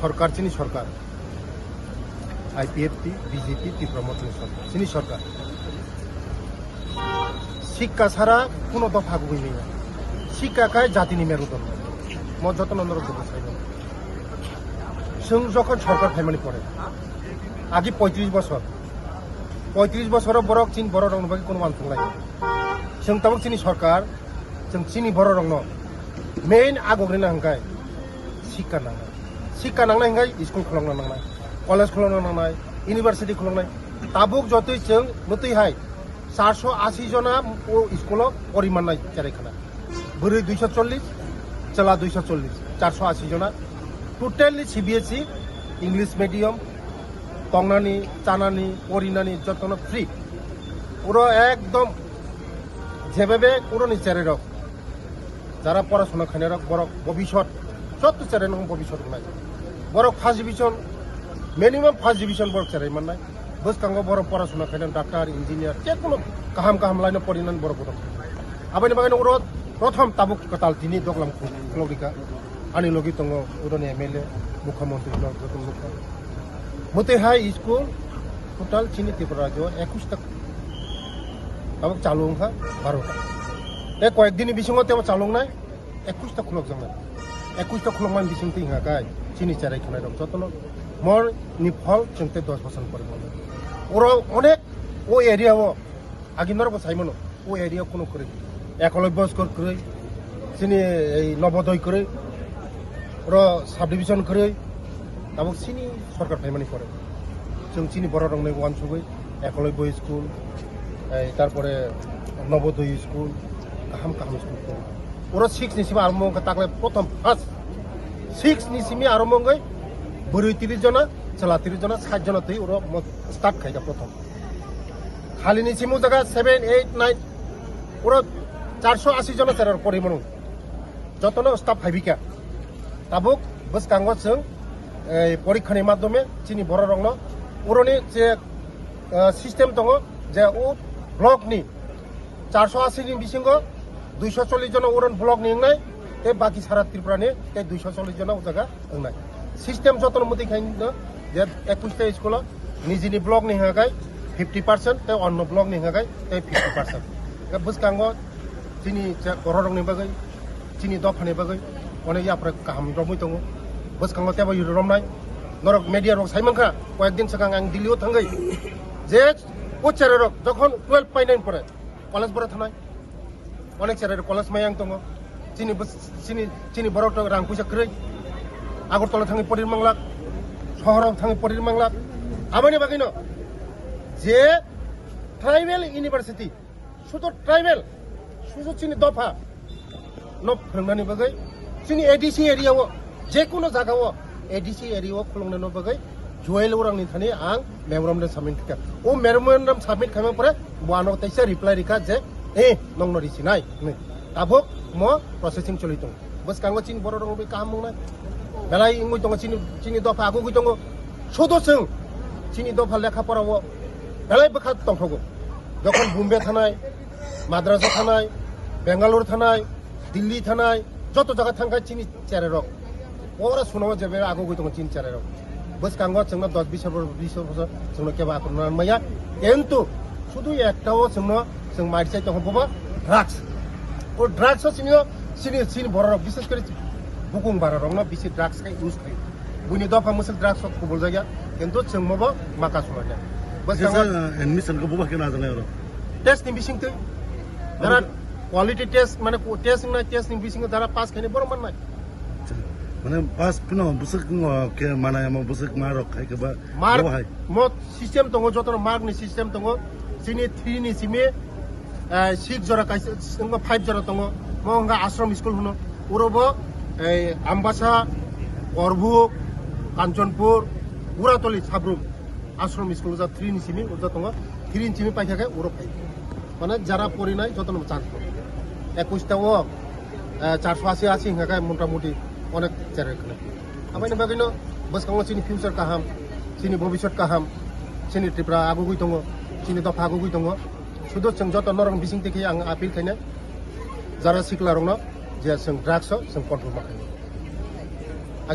সরকার চিনি সরকার IPFT BJP Tripura মন্ত্রী সরকার চিনি সরকার শিক্ষা ছাড়া কোনো দফা গুই নেই শিক্ষাকায় জাতিনি মেরুদণ্ড মত যত নন্দর যখন সরকার ফাইমানি পড়ে আগে 35 বছর বরক চিন বড় রং বাকি কোনো মান থাকলাই তাবক চিনি সরকার চিনি বড় রং মেইন আগগ্রিনা হাঙ্কায় শিক্ষা নাंनाय हांगाय स्कुल खुलांना नांनाय कलेज खुलांना नांनाय इउनिभार्सिटी खुलांनाय ताबुक जतै जों मतैहाय 480 जना स्कुलाव परिमाननाय जारायखाना बोरै 240 चला 240 480 जना टोटली सीबीएसई इंग्लिश मीडियम तंगनानी चानानी परिनानी जतन फ्री পুরো একদম যেভাবে পুরো নিচারে রক যারা পড়াশোনা খানে রক বড় ভবিষ্যৎ যত চারে নং ভবিষ্যৎ নাই বড় first division minimum first division বড় চারে মাননাই বসকাঙ্গ বড় পড়াশোনা খানে ডাক্তার ইঞ্জিনিয়ার যে কোনো কাহাম লাইনে পড়িনান বড় বড় আবাইনি বাগানে ওর প্রথম তাবুক কাতাল তিনি দগলাম ক্লরিকা আনি লগি দङ উরনি এমএলএ মুখ্যমন্ত্রী যতন মুখ্য মতে হাই স্কুল টোটাল চিনি ত্রিপুরা রাজ্য 21টা তাবুক চালুংখা 12টা এ কয়েকদিনই বিসঙ্গতে চালুংনাই 21টা খুলক জানা 21টা খুলকমান বিসিংতি হাকায় চিনি চারাই খানাই রক যতন মর নি ফল চিনতে 10 বছর পরে বলে ওর অনেক ও এরিয়াও আগিনর বসাইমন ও এরিয়া কোনো করে একলব্য স্কুল করে চিনি এই নবোদয় করে ওর সাব ডিভিশন করে তাবক চিনি সরকার ফাইমানি করে চিনি বড় রংনাই ওয়ান সবই একলব্য স্কুল তারপরে নবোদয় স্কুল কাহাম স্কুল করে ওরা 6 নিসিমে আরম্ভ তাকলে প্রথম ফার্স্ট 6 নিসিমে আরম্ভ গই বড়ই 30 जना চলা 30 जना 60 जना তৈ ওরা স্টার্ট খাইগা প্রথম খালি নিসিমু জায়গা 7 8 9 ওরা 480 जना চারার পরিমাণ যতন স্টাফ ফাইবিকা তাবুক বস কাঙ্গজ এই পরীক্ষার মাধ্যমে চিনি বড় রং ওরনি যে সিস্টেম দङ যে ও ব্লক নি 480 नि बिसिंग 240 जना उरन ब्लक निंगनाय ए बाकी सारा त्रिपुरानि ए 240 जना उ जागा अंगनाय सिस्टेम जतन मति खाइन जे 21टा स्कुल निजिनि ब्लक नि हागाय 50% ते अन्न ब्लक नि हागाय ते 50% ए बुसकांगो चिनि गररं नि बागै चिनि दफानि बागै अने याफ्रा काहाम रमै दङ बुसकांगो तेबा रमनाय नरक मिडिया रक साइमनखा कয়েকদিন सिगां आं दिल्लीयाव थांगै जे उच्चार रक যখন 12 पाइनाइन परे कलेज बरा थानाय অনেক স্যারের কলেজ মায়াং দङ চিনি বড় রাং পয়সা ক্রৈ আগরতলা থাঙি পরিমাংলা শহরাव থাঙি পরিমাংলা আবানি বাগিনো যে ট্রাইবেল ইউনিভার্সিটি শুধু ট্রাইবেল শুধু চিনি দফা ন ফ্রংনানি বাগै চিনি এডিসি এরিয়াव যে কোনো জায়গাव এডিসি এরিয়াव খুলংনাनो बागै জয়েল उरांनि थानि आं मेमोरेंडम साबमिट खा ओ मेमोरेंडम साबमिट खालामनाय परे वानो तैसा रिप्लाय रिखा जे नंनो रिसिनाय ताबुक म प्रोसेसिंग चलि दङ बस कांगो चिन बरो रंग बे काम मंगनाय बेलाय इंगुइ दङ चिनि दफा आगु गइ दङ सदो जों चिनि दफा लेखा पराव बेलाय बखा दंथगो যখন বোম্বে थानाय माद्रासाव थानाय बेंगालुरु थानाय दिल्ली थानाय যত জায়গা थांगाय चिनि चेरे रक ओरा सुनाव जेबे आगु गइ दङ चिनि चेरे रक बस कांगो जोंना 10 20 বছর जोंना केबा आखरना माया किन्तु শুধু একটাও जों माइरसाइ दङ बबा ड्राग्स ओ ड्राग्स सिनि बर विशेष করে बुकुं बारा रंना बिसि ड्राग्स का यूज खायो बुनि दफा मुसल ड्राग्स को बोल जाया किन्तु जों मबा माका सुना बस एडमिशन को बबा केना जानाय र टेस्ट नि बिसिंग तै दारा क्वालिटी टेस्ट माने टेस्ट नि बिसिंग दारा पास खाने बर माननाय माने पास पिनो बुसक के मानाय म बुसक मा रखाय के बा मार्क म सिस्टेम दङ जतन मार्क नि सिस्टेम दङ चिनि 3 नि सिमे 6 जरा काइसे 5 जरा दङ मंगा आश्रम स्कुल हुनो उरबो आम्बासा करभु कांचनपुर उरातली साब्रुम आश्रम स्कुल जा 3 नि सिमी उजा दङ 3 नि सिमी पाइथाके उरो पाइ माने जारा परिनाय जतन चान्स 21टाओ 480 हागाय मोटामुटी अनेक चेरे खने आबायनि बागैनो बसकांगो चिनि फ्यूचर काहाम चिनि भबिष्यत काहाम चिनि त्रिपुरा आगु गइ दङ चिनि दफा आगु गइ दङ শুধু जों जत नरं बिसिं देखि आं आपिल खायनो जारा सिखला रंनो जे जों ड्राग्स जों कन्ट्रोल माखायो